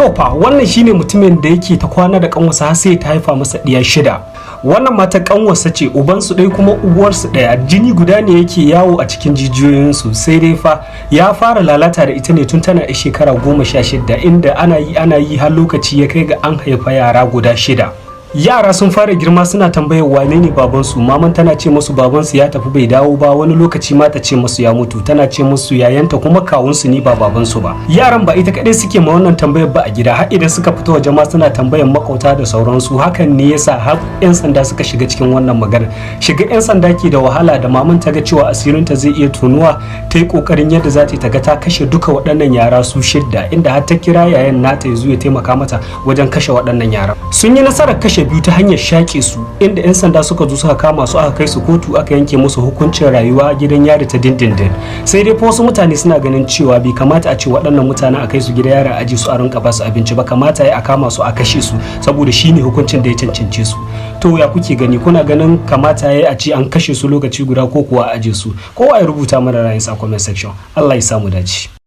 To fa wannan shine mutumin da yake ta kwana da kanwarsa har sai ta haifa masa ɗiya 6. Wannan mata kanwarsa ce, ubansu ɗaya kuma uwarsu ɗaya, jini guda ne yake yawo a cikin jijiyoyinsu. Sai dai fa ya fara lalata da ita ne tun tana da shekara 16, inda ana yi har lokaci ya kai ga an haifa yara guda 6. Yara sun fara girma suna tambayar wane ne babansu. Maman tana ce musu babansu ya tafi bai dawo ba, wani lokaci ma ta ce musu ya mutu, tana ce musu yayanta kuma kawunsu ne ba babansu ba. Yaran ba ita kadai suke ma wannan tambayar ba a gida, har idan suka fito waje ma suna tambayar makauta da sauransu. Hakan ne yasa har 'yan sanda suka shiga cikin wannan magana. Shiga 'yan sanda ke da wahala, da maman ta ga cewa asirinta zai iya tonuwa, ta yi kokarin yadda za ta ga ta kashe duka waɗannan yara su 6, inda har ta kira yayan nata ya zo ya taimaka mata wajen kashe waɗannan yaran. Sun yi nasarar kashe biyu ta hanyar shaƙe su, inda 'yan sanda suka zo suka kama su aka kai su kotu aka yanke musu hukuncin rayuwa a gidan yari ta dindindin. Sai dai fa wasu mutane suna ganin cewa bai kamata a ce waɗannan mutane a kai su gidan yari a aje su a rinka ba su abinci ba, kamata ya a kama su a kashe su saboda shine hukuncin da ya cancance su. To ya kuke gani, kuna ganin kamata ya a ce an kashe su lokaci guda ko kuwa a aje su? Kowa ya rubuta mana ra'ayinsa a comment section. Allah ya samu dace.